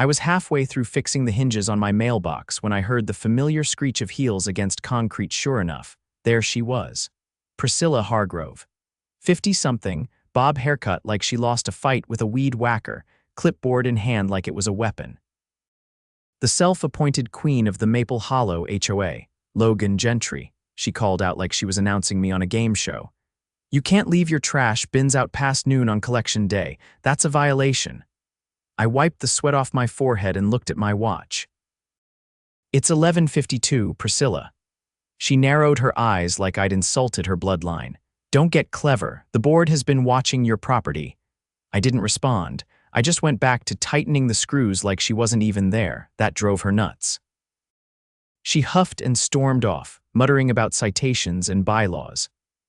I was halfway through fixing the hinges on my mailbox when I heard the familiar screech of heels against concrete. Sure enough, there she was. Priscilla Hargrove. 50-something, bob haircut like she lost a fight with a weed whacker, clipboard in hand like it was a weapon. The self-appointed queen of the Maple Hollow HOA, Logan Gentry, she called out like she was announcing me on a game show. You can't leave your trash bins out past noon on collection day. That's a violation. I wiped the sweat off my forehead and looked at my watch. It's 11:52, Priscilla. She narrowed her eyes like I'd insulted her bloodline. Don't get clever. The board has been watching your property. I didn't respond. I just went back to tightening the screws like she wasn't even there. That drove her nuts. She huffed and stormed off, muttering about citations and bylaws.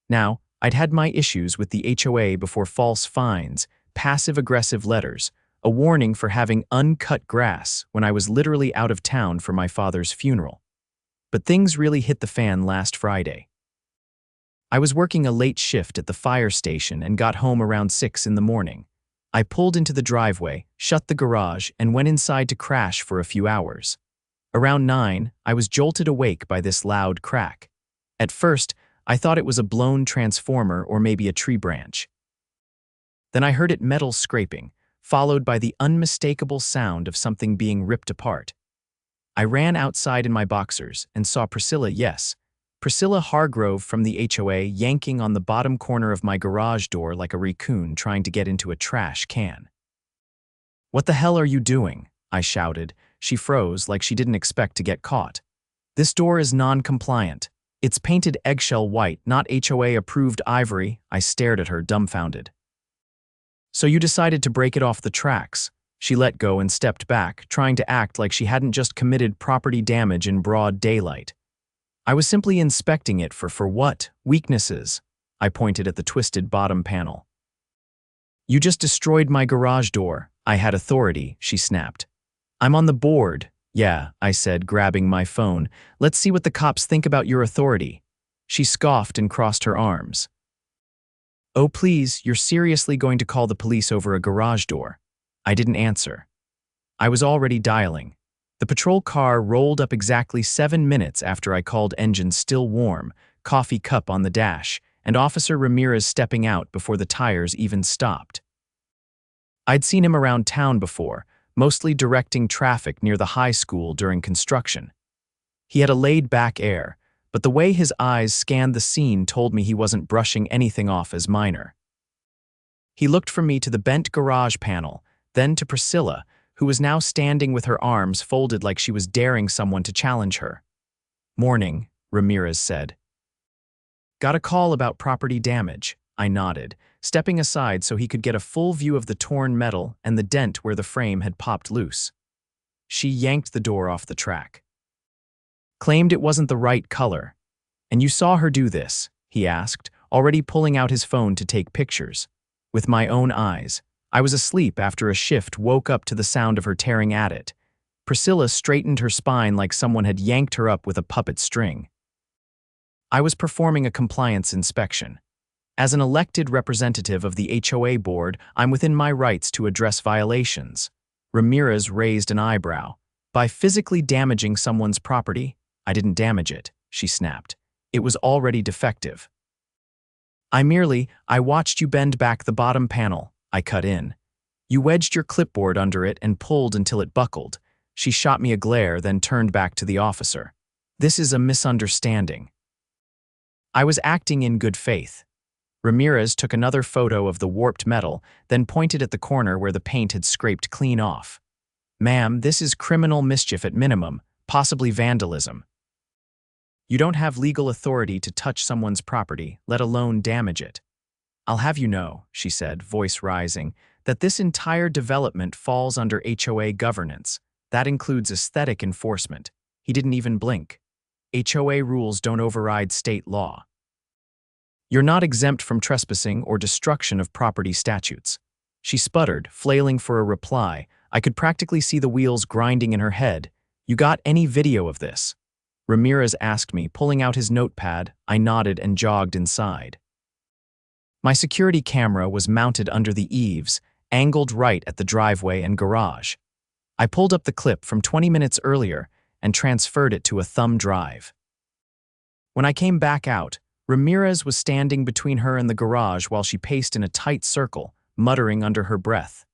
Now, I'd had my issues with the HOA before false fines, passive-aggressive letters, a warning for having uncut grass when I was literally out of town for my father's funeral. But things really hit the fan last Friday. I was working a late shift at the fire station and got home around 6 in the morning. I pulled into the driveway, shut the garage, and went inside to crash for a few hours. Around 9, I was jolted awake by this loud crack. At first, I thought it was a blown transformer or maybe a tree branch. Then I heard it metal scraping, followed by the unmistakable sound of something being ripped apart. I ran outside in my boxers and saw Priscilla Hargrove from the HOA yanking on the bottom corner of my garage door like a raccoon trying to get into a trash can. "What the hell are you doing?" I shouted. She froze like she didn't expect to get caught. "This door is non-compliant. It's painted eggshell white, not HOA-approved ivory." I stared at her, dumbfounded. "So you decided to break it off the tracks." She let go and stepped back, trying to act like she hadn't just committed property damage in broad daylight. "I was simply inspecting it for what? Weaknesses." I pointed at the twisted bottom panel. "You just destroyed my garage door. I had authority," she snapped. "I'm on the board." "Yeah," I said, grabbing my phone. "Let's see what the cops think about your authority." She scoffed and crossed her arms. "Oh please, you're seriously going to call the police over a garage door?" I didn't answer. I was already dialing. The patrol car rolled up exactly 7 minutes after I called, engine still warm, coffee cup on the dash, and Officer Ramirez stepping out before the tires even stopped. I'd seen him around town before, mostly directing traffic near the high school during construction. He had a laid-back air, but the way his eyes scanned the scene told me he wasn't brushing anything off as minor. He looked from me to the bent garage panel, then to Priscilla, who was now standing with her arms folded like she was daring someone to challenge her. "Morning," Ramirez said. "Got a call about property damage." I nodded, stepping aside so he could get a full view of the torn metal and the dent where the frame had popped loose. She yanked the door off the track. "Claimed it wasn't the right color. And you saw her do this?" he asked, already pulling out his phone to take pictures. With my own eyes. I was asleep after a shift, woke up to the sound of her tearing at it. Priscilla straightened her spine like someone had yanked her up with a puppet string. I was performing a compliance inspection. As an elected representative of the HOA board, I'm within my rights to address violations. Ramirez raised an eyebrow. "By physically damaging someone's property?" "I didn't damage it," she snapped. "It was already defective." I watched you bend back the bottom panel," I cut in. "You wedged your clipboard under it and pulled until it buckled." She shot me a glare, then turned back to the officer. "This is a misunderstanding." I was acting in good faith. Ramirez took another photo of the warped metal, then pointed at the corner where the paint had scraped clean off. "Ma'am, this is criminal mischief at minimum, possibly vandalism. You don't have legal authority to touch someone's property, let alone damage it. I'll have you know," she said, voice rising, "that this entire development falls under HOA governance. That includes aesthetic enforcement." He didn't even blink. "HOA rules don't override state law. You're not exempt from trespassing or destruction of property statutes." She sputtered, flailing for a reply. I could practically see the wheels grinding in her head. "You got any video of this?" Ramirez asked me, pulling out his notepad. I nodded and jogged inside. My security camera was mounted under the eaves, angled right at the driveway and garage. I pulled up the clip from 20 minutes earlier and transferred it to a thumb drive. When I came back out, Ramirez was standing between her and the garage while she paced in a tight circle, muttering under her breath.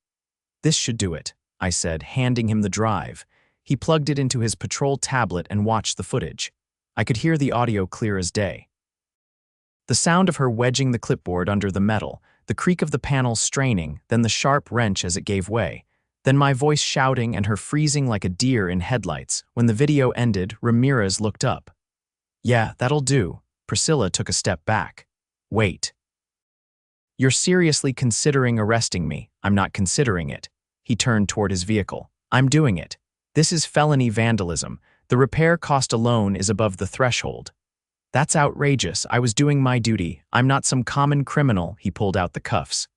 "This should do it," I said, handing him the drive. He plugged it into his patrol tablet and watched the footage. I could hear the audio clear as day. The sound of her wedging the clipboard under the metal, the creak of the panel straining, then the sharp wrench as it gave way, then my voice shouting and her freezing like a deer in headlights. When the video ended, Ramirez looked up. "Yeah, that'll do." Priscilla took a step back. "Wait. You're seriously considering arresting me?" "I'm not considering it." He turned toward his vehicle. "I'm doing it. This is felony vandalism. The repair cost alone is above the threshold." "That's outrageous. I was doing my duty. I'm not some common criminal." He pulled out the cuffs.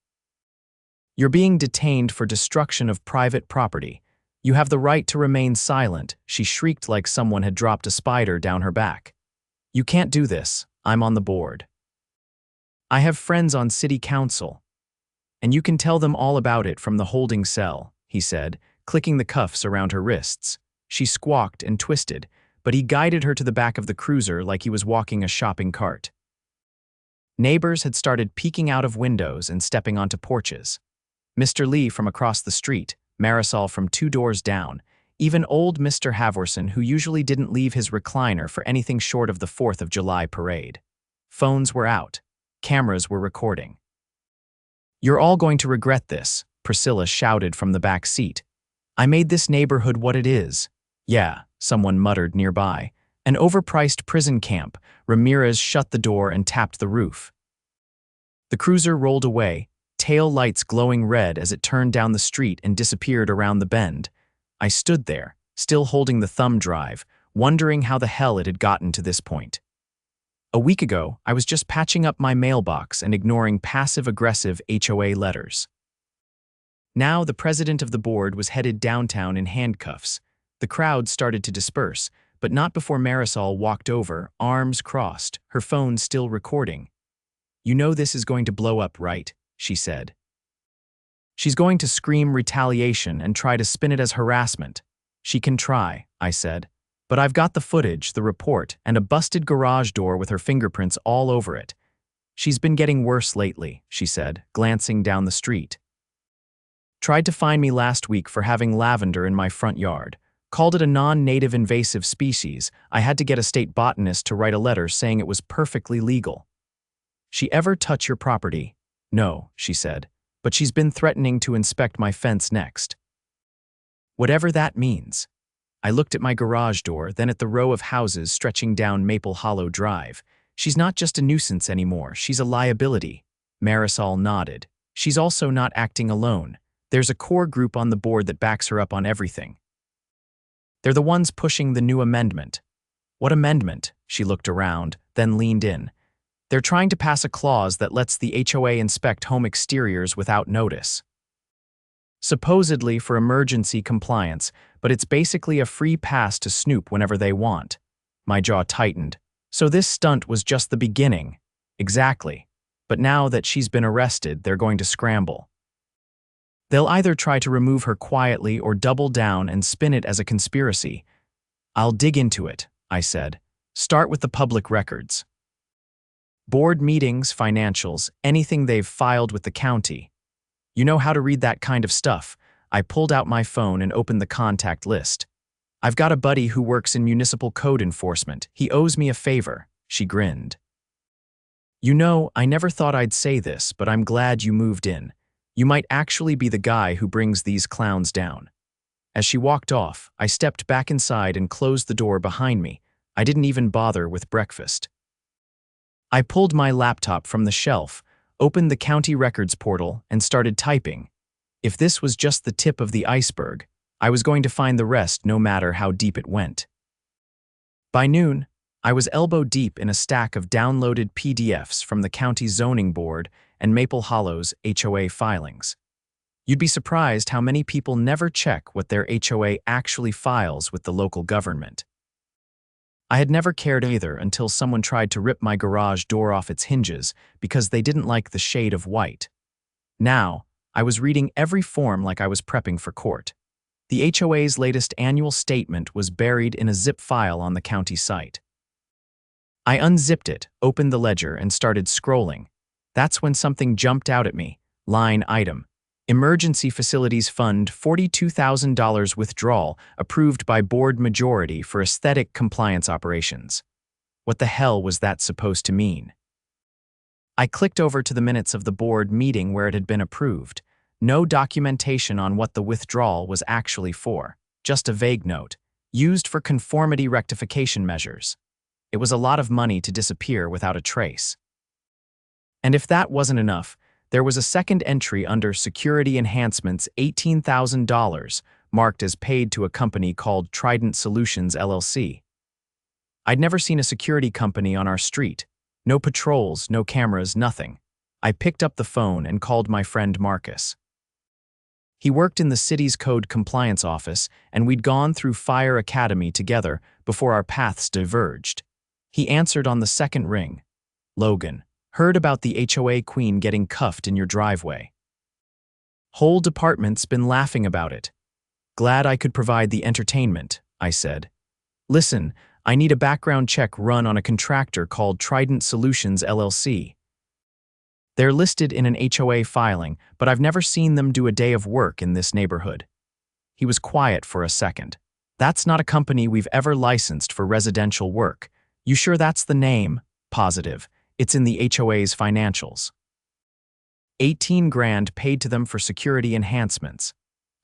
"You're being detained for destruction of private property. You have the right to remain silent." She shrieked like someone had dropped a spider down her back. "You can't do this. I'm on the board. I have friends on city council. And you can tell them all about it from the holding cell," he said, clicking the cuffs around her wrists. She squawked and twisted, but he guided her to the back of the cruiser like he was walking a shopping cart. Neighbors had started peeking out of windows and stepping onto porches. Mr. Lee from across the street, Marisol from 2 doors down, even old Mr. Havorson, who usually didn't leave his recliner for anything short of the 4th of July parade. Phones were out. Cameras were recording. "You're all going to regret this," Priscilla shouted from the back seat. "I made this neighborhood what it is." "Yeah," someone muttered nearby. "An overpriced prison camp." Ramirez shut the door and tapped the roof. The cruiser rolled away, tail lights glowing red as it turned down the street and disappeared around the bend. I stood there, still holding the thumb drive, wondering how the hell it had gotten to this point. A week ago, I was just patching up my mailbox and ignoring passive-aggressive HOA letters. Now the president of the board was headed downtown in handcuffs. The crowd started to disperse, but not before Marisol walked over, arms crossed, her phone still recording. "You know this is going to blow up, right?" she said. "She's going to scream retaliation and try to spin it as harassment." "She can try," I said. "But I've got the footage, the report, and a busted garage door with her fingerprints all over it." "She's been getting worse lately," she said, glancing down the street. "Tried to fine me last week for having lavender in my front yard. Called it a non-native invasive species. I had to get a state botanist to write a letter saying it was perfectly legal." "She ever touch your property?" "No," she said, "but she's been threatening to inspect my fence next." "Whatever that means." I looked at my garage door, then at the row of houses stretching down Maple Hollow Drive. "She's not just a nuisance anymore, she's a liability." Marisol nodded. "She's also not acting alone. There's a core group on the board that backs her up on everything. They're the ones pushing the new amendment." "What amendment?" She looked around, then leaned in. "They're trying to pass a clause that lets the HOA inspect home exteriors without notice. Supposedly for emergency compliance, but it's basically a free pass to snoop whenever they want." My jaw tightened. So this stunt was just the beginning. Exactly. But now that she's been arrested, they're going to scramble. They'll either try to remove her quietly or double down and spin it as a conspiracy. "I'll dig into it," I said. "Start with the public records. Board meetings, financials, anything they've filed with the county. You know how to read that kind of stuff." I pulled out my phone and opened the contact list. "I've got a buddy who works in municipal code enforcement. He owes me a favor." She grinned. "You know, I never thought I'd say this, but I'm glad you moved in. You might actually be the guy who brings these clowns down." As she walked off, I stepped back inside and closed the door behind me. I didn't even bother with breakfast. I pulled my laptop from the shelf, opened the county records portal, and started typing. If this was just the tip of the iceberg, I was going to find the rest no matter how deep it went. By noon, I was elbow deep in a stack of downloaded PDFs from the county zoning board and Maple Hollow's HOA filings. You'd be surprised how many people never check what their HOA actually files with the local government. I had never cared either until someone tried to rip my garage door off its hinges because they didn't like the shade of white. Now, I was reading every form like I was prepping for court. The HOA's latest annual statement was buried in a zip file on the county site. I unzipped it, opened the ledger, and started scrolling. That's when something jumped out at me. Line item: Emergency Facilities Fund $42,000 withdrawal approved by board majority for aesthetic compliance operations. What the hell was that supposed to mean? I clicked over to the minutes of the board meeting where it had been approved. No documentation on what the withdrawal was actually for, just a vague note, used for conformity rectification measures. It was a lot of money to disappear without a trace. And if that wasn't enough, there was a second entry under Security Enhancements, $18,000, marked as paid to a company called Trident Solutions, LLC. I'd never seen a security company on our street. No patrols, no cameras, nothing. I picked up the phone and called my friend Marcus. He worked in the city's code compliance office, and we'd gone through Fire Academy together before our paths diverged. He answered on the second ring. "Logan, heard about the HOA queen getting cuffed in your driveway. Whole department's been laughing about it. Glad I could provide the entertainment," I said. "Listen, I need a background check run on a contractor called Trident Solutions, LLC. They're listed in an HOA filing, but I've never seen them do a day of work in this neighborhood." He was quiet for a second. "That's not a company we've ever licensed for residential work. You sure that's the name?" "Positive. It's in the HOA's financials." 18 grand paid to them for security enhancements.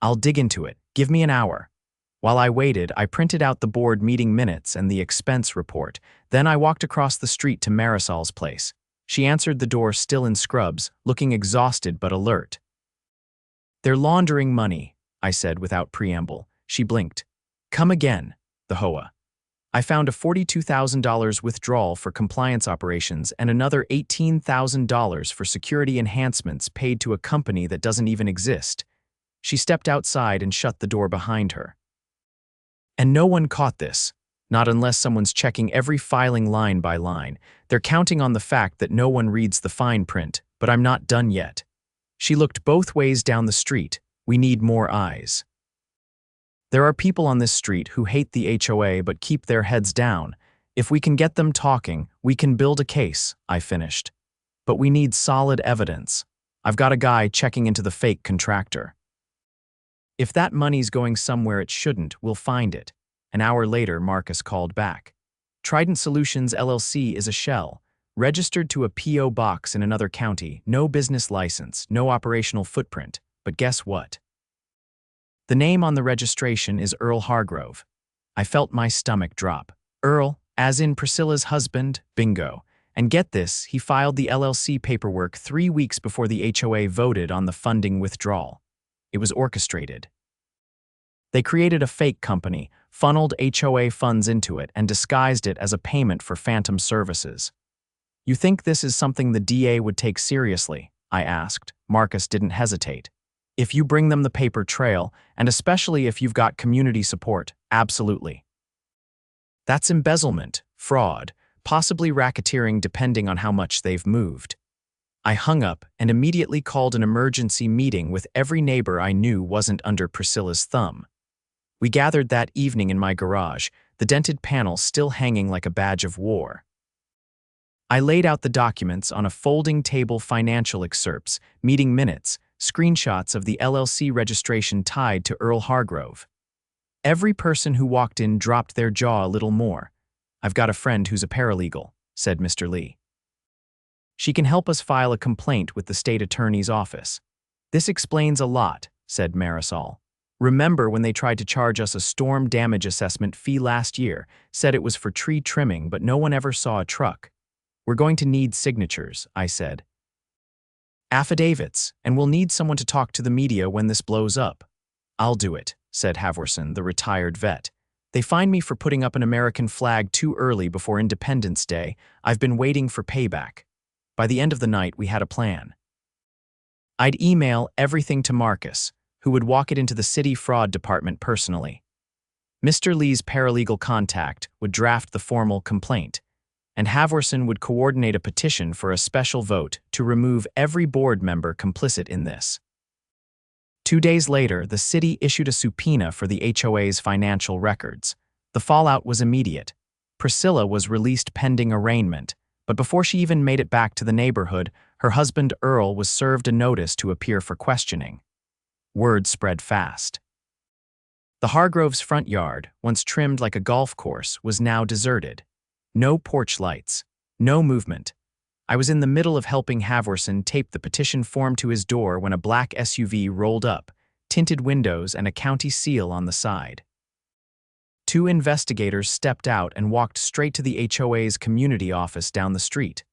"I'll dig into it. Give me an hour." While I waited, I printed out the board meeting minutes and the expense report. Then I walked across the street to Marisol's place. She answered the door still in scrubs, looking exhausted but alert. "They're laundering money," I said without preamble. She blinked. "Come again." "The HOA. I found a $42,000 withdrawal for compliance operations and another $18,000 for security enhancements paid to a company that doesn't even exist." She stepped outside and shut the door behind her. "And no one caught this. Not unless someone's checking every filing line by line. They're counting on the fact that no one reads the fine print, but I'm not done yet." She looked both ways down the street. "We need more eyes. There are people on this street who hate the HOA but keep their heads down. If we can get them talking, we can build a case," I finished. "But we need solid evidence. I've got a guy checking into the fake contractor. If that money's going somewhere it shouldn't, we'll find it." An hour later, Marcus called back. "Trident Solutions, LLC is a shell, registered to a P.O. box in another county, no business license, no operational footprint. But guess what? The name on the registration is Earl Hargrove." I felt my stomach drop. Earl, as in Priscilla's husband, bingo. And get this, he filed the LLC paperwork 3 weeks before the HOA voted on the funding withdrawal. It was orchestrated. They created a fake company, funneled HOA funds into it, and disguised it as a payment for phantom services. "You think this is something the DA would take seriously?" I asked. Marcus didn't hesitate. "If you bring them the paper trail, and especially if you've got community support, absolutely. That's embezzlement, fraud, possibly racketeering depending on how much they've moved." I hung up and immediately called an emergency meeting with every neighbor I knew wasn't under Priscilla's thumb. We gathered that evening in my garage, the dented panel still hanging like a badge of war. I laid out the documents on a folding table: financial excerpts, meeting minutes, screenshots of the LLC registration tied to Earl Hargrove. Every person who walked in dropped their jaw a little more. "I've got a friend who's a paralegal," said Mr. Lee. "She can help us file a complaint with the state attorney's office." "This explains a lot," said Marisol. "Remember when they tried to charge us a storm damage assessment fee last year, said it was for tree trimming, but no one ever saw a truck." "We're going to need signatures," I said. "Affidavits, and we'll need someone to talk to the media when this blows up." "I'll do it," said Haverson, the retired vet. "They fined me for putting up an American flag too early before Independence Day. I've been waiting for payback." By the end of the night, we had a plan. I'd email everything to Marcus, who would walk it into the city fraud department personally. Mr. Lee's paralegal contact would draft the formal complaint, and Haverson would coordinate a petition for a special vote to remove every board member complicit in this. 2 days later, the city issued a subpoena for the HOA's financial records. The fallout was immediate. Priscilla was released pending arraignment, but before she even made it back to the neighborhood, her husband Earl was served a notice to appear for questioning. Word spread fast. The Hargroves' front yard, once trimmed like a golf course, was now deserted. No porch lights, no movement. I was in the middle of helping Haverson tape the petition form to his door when a black SUV rolled up, tinted windows and a county seal on the side. 2 investigators stepped out and walked straight to the HOA's community office down the street.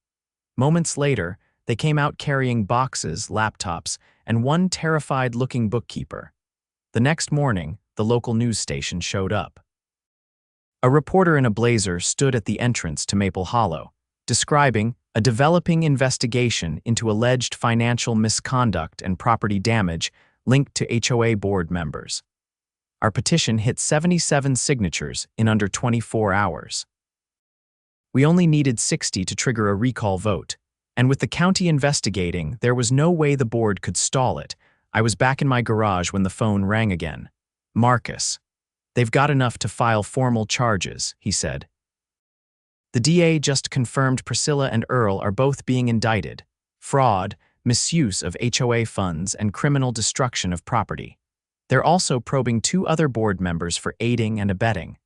Moments later, they came out carrying boxes, laptops, and one terrified-looking bookkeeper. The next morning, the local news station showed up. A reporter in a blazer stood at the entrance to Maple Hollow, describing a developing investigation into alleged financial misconduct and property damage linked to HOA board members. Our petition hit 77 signatures in under 24 hours. We only needed 60 to trigger a recall vote, and with the county investigating, there was no way the board could stall it. I was back in my garage when the phone rang again. Marcus. They've got enough to file formal charges, he said. The DA just confirmed Priscilla and Earl are both being indicted. Fraud, misuse of HOA funds, and criminal destruction of property. They're also probing 2 other board members for aiding and abetting.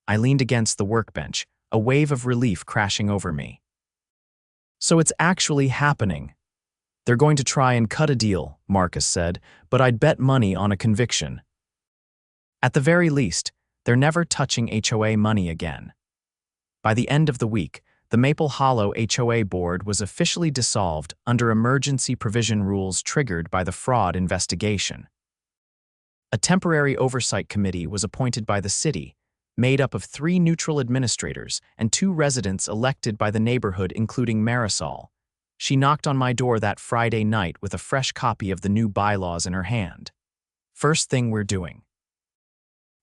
I leaned against the workbench, a wave of relief crashing over me. So it's actually happening. They're going to try and cut a deal, Marcus said, but I'd bet money on a conviction. At the very least, they're never touching HOA money again. By the end of the week, the Maple Hollow HOA board was officially dissolved under emergency provision rules triggered by the fraud investigation. A temporary oversight committee was appointed by the city, made up of 3 neutral administrators and 2 residents elected by the neighborhood, including Marisol. She knocked on my door that Friday night with a fresh copy of the new bylaws in her hand. First thing we're doing.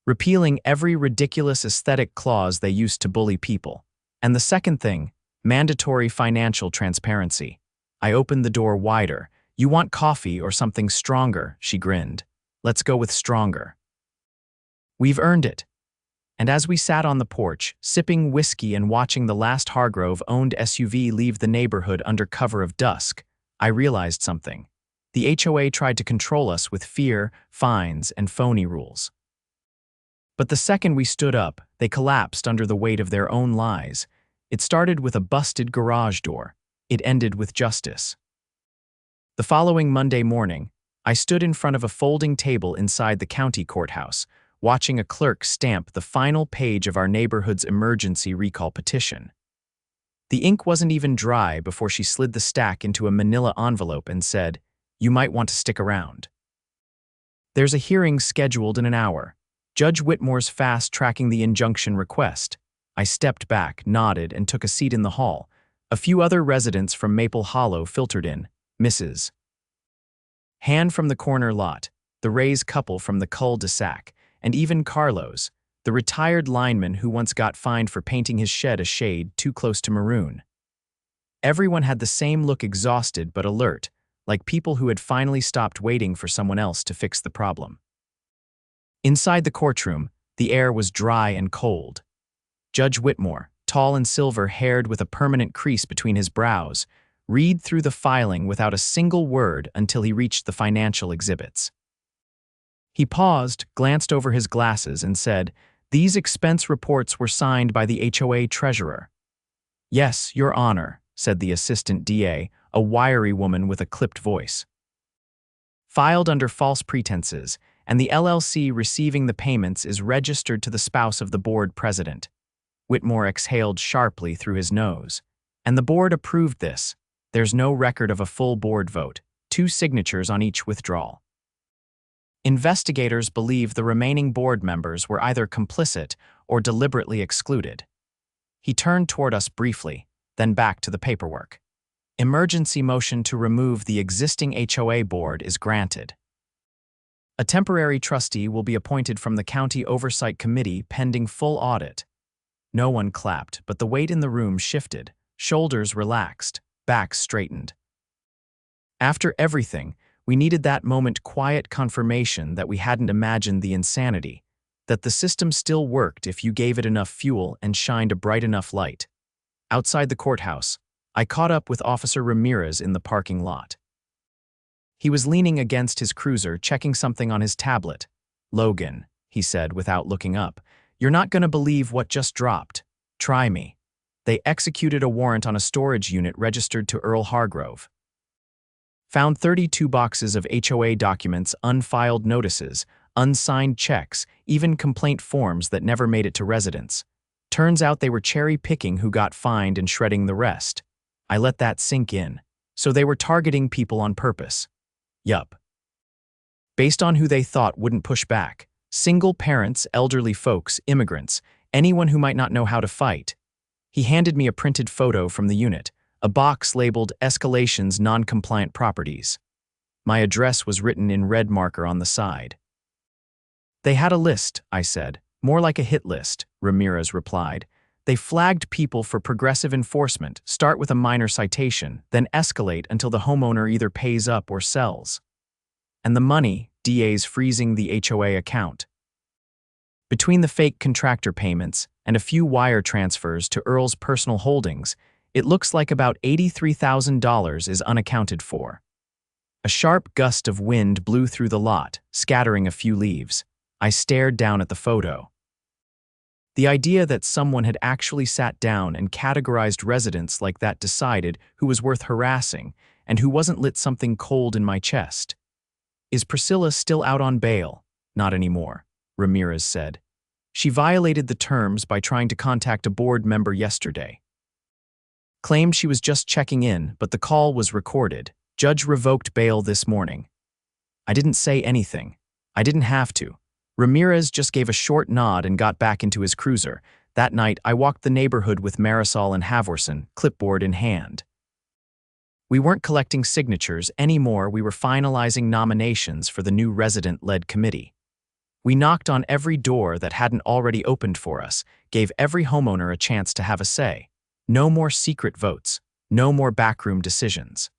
Repealing every ridiculous aesthetic clause they used to bully people. And the second thing, mandatory financial transparency. I opened the door wider. You want coffee or something stronger, she grinned. Let's go with stronger. We've earned it. And as we sat on the porch, sipping whiskey and watching the last Hargrove-owned SUV leave the neighborhood under cover of dusk, I realized something. The HOA tried to control us with fear, fines, and phony rules. But the second we stood up, they collapsed under the weight of their own lies. It started with a busted garage door. It ended with justice. The following Monday morning, I stood in front of a folding table inside the county courthouse, watching a clerk stamp the final page of our neighborhood's emergency recall petition. The ink wasn't even dry before she slid the stack into a manila envelope and said, "You might want to stick around. There's a hearing scheduled in an hour. Judge Whitmore's fast-tracking the injunction request." I stepped back, nodded, and took a seat in the hall. A few other residents from Maple Hollow filtered in. Mrs. Han from the corner lot, the Ray's couple from the cul-de-sac, and even Carlos, the retired lineman who once got fined for painting his shed a shade too close to maroon. Everyone had the same look, exhausted but alert, like people who had finally stopped waiting for someone else to fix the problem. Inside the courtroom, the air was dry and cold. Judge Whitmore, tall and silver-haired with a permanent crease between his brows, read through the filing without a single word until he reached the financial exhibits. He paused, glanced over his glasses, and said, "These expense reports were signed by the HOA treasurer." "Yes, Your Honor," said the assistant DA, a wiry woman with a clipped voice. "Filed under false pretenses, and the LLC receiving the payments is registered to the spouse of the board president." Whitmore exhaled sharply through his nose. "And the board approved this. There's no record of a full board vote, 2 signatures on each withdrawal. Investigators believe the remaining board members were either complicit or deliberately excluded." He turned toward us briefly, then back to the paperwork. "Emergency motion to remove the existing HOA board is granted. A temporary trustee will be appointed from the County Oversight Committee pending full audit." No one clapped, but the weight in the room shifted, shoulders relaxed, backs straightened. After everything, We needed that moment quiet confirmation that we hadn't imagined the insanity, that the system still worked if you gave it enough fuel and shined a bright enough light. Outside the courthouse, I caught up with Officer Ramirez in the parking lot. He was leaning against his cruiser, checking something on his tablet. "Logan," he said without looking up, "you're not going to believe what just dropped. Try me. They executed a warrant on a storage unit registered to Earl Hargrove. Found 32 boxes of HOA documents, unfiled notices, unsigned checks, even complaint forms that never made it to residents. Turns out they were cherry-picking who got fined and shredding the rest. I let that sink in. So they were targeting people on purpose. Yup. Based on who they thought wouldn't push back. Single parents, elderly folks, immigrants, anyone who might not know how to fight." He handed me a printed photo from the unit, a box labeled "Escalates Non-Compliant Properties." My address was written in red marker on the side. "They had a list," I said. "More like a hit list," Ramirez replied. "They flagged people for progressive enforcement, start with a minor citation, then escalate until the homeowner either pays up or sells. And the money, DA's freezing the HOA account. Between the fake contractor payments and a few wire transfers to Earl's personal holdings, it looks like about $83,000 is unaccounted for." A sharp gust of wind blew through the lot, scattering a few leaves. I stared down at the photo. The idea that someone had actually sat down and categorized residents like that decided who was worth harassing and who wasn't lit something cold in my chest. "Is Priscilla still out on bail?" "Not anymore," Ramirez said. "She violated the terms by trying to contact a board member yesterday. Claimed she was just checking in, but the call was recorded. Judge revoked bail this morning." I didn't say anything. I didn't have to. Ramirez just gave a short nod and got back into his cruiser. That night, I walked the neighborhood with Marisol and Havorson, clipboard in hand. We weren't collecting signatures anymore. We were finalizing nominations for the new resident-led committee. We knocked on every door that hadn't already opened for us, gave every homeowner a chance to have a say. No more secret votes, no more backroom decisions.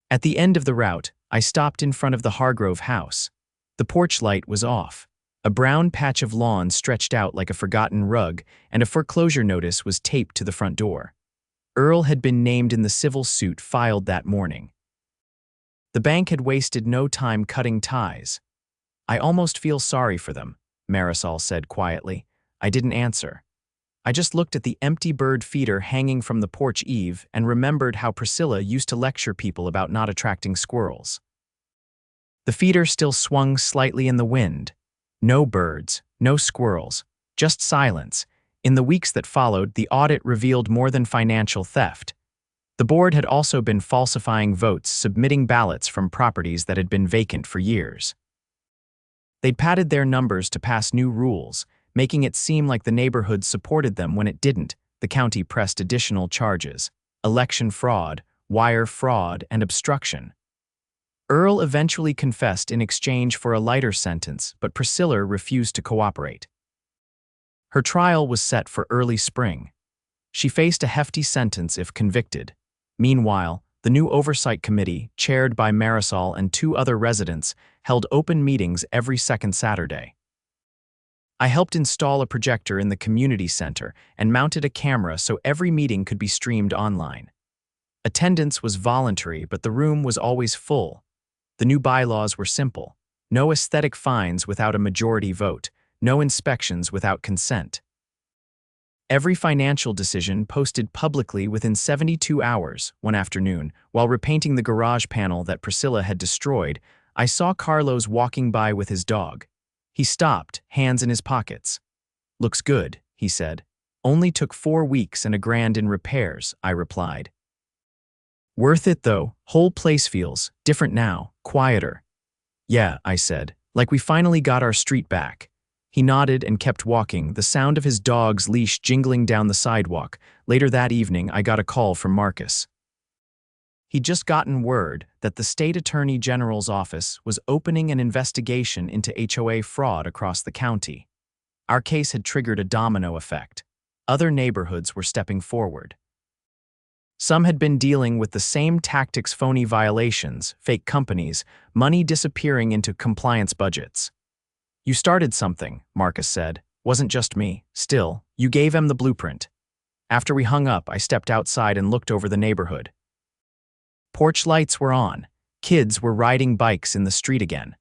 At the end of the route, I stopped in front of the Hargrove house. The porch light was off. A brown patch of lawn stretched out like a forgotten rug, and a foreclosure notice was taped to the front door. Earl had been named in the civil suit filed that morning. The bank had wasted no time cutting ties. "I almost feel sorry for them," Marisol said quietly. I didn't answer. I just looked at the empty bird feeder hanging from the porch eave and remembered how Priscilla used to lecture people about not attracting squirrels. The feeder still swung slightly in the wind. No birds, no squirrels, just silence. In the weeks that followed, the audit revealed more than financial theft. The board had also been falsifying votes, submitting ballots from properties that had been vacant for years. They'd padded their numbers to pass new rules, making it seem like the neighborhood supported them when it didn't. The county pressed additional charges: election fraud, wire fraud, and obstruction. Earl eventually confessed in exchange for a lighter sentence, but Priscilla refused to cooperate. Her trial was set for early spring. She faced a hefty sentence if convicted. Meanwhile, the new oversight committee, chaired by Marisol and 2 other residents, held open meetings every second Saturday. I helped install a projector in the community center and mounted a camera so every meeting could be streamed online. Attendance was voluntary, but the room was always full. The new bylaws were simple: no aesthetic fines without a majority vote, no inspections without consent. Every financial decision posted publicly within 72 hours. One afternoon, while repainting the garage panel that Priscilla had destroyed, I saw Carlos walking by with his dog. He stopped, hands in his pockets. "Looks good," he said. "Only took 4 weeks and $1,000 in repairs," I replied. "Worth it though. Whole place feels different now, quieter." "Yeah," I said, "like we finally got our street back." He nodded and kept walking, the sound of his dog's leash jingling down the sidewalk. Later that evening, I got a call from Marcus. He'd just gotten word that the state attorney general's office was opening an investigation into HOA fraud across the county. Our case had triggered a domino effect. Other neighborhoods were stepping forward. Some had been dealing with the same tactics: phony violations, fake companies, money disappearing into compliance budgets. You started something, Marcus said. Wasn't just me. Still, you gave him the blueprint. After we hung up, I stepped outside and looked over the neighborhood. Porch lights were on. Kids were riding bikes in the street again.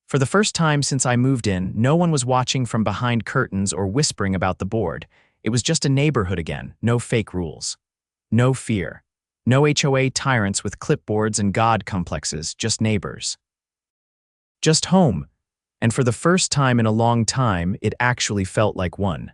For the first time since I moved in, no one was watching from behind curtains or whispering about the board. It was just a neighborhood again, no fake rules. No fear. No HOA tyrants with clipboards and god complexes, just neighbors. Just home. And for the first time in a long time, it actually felt like one.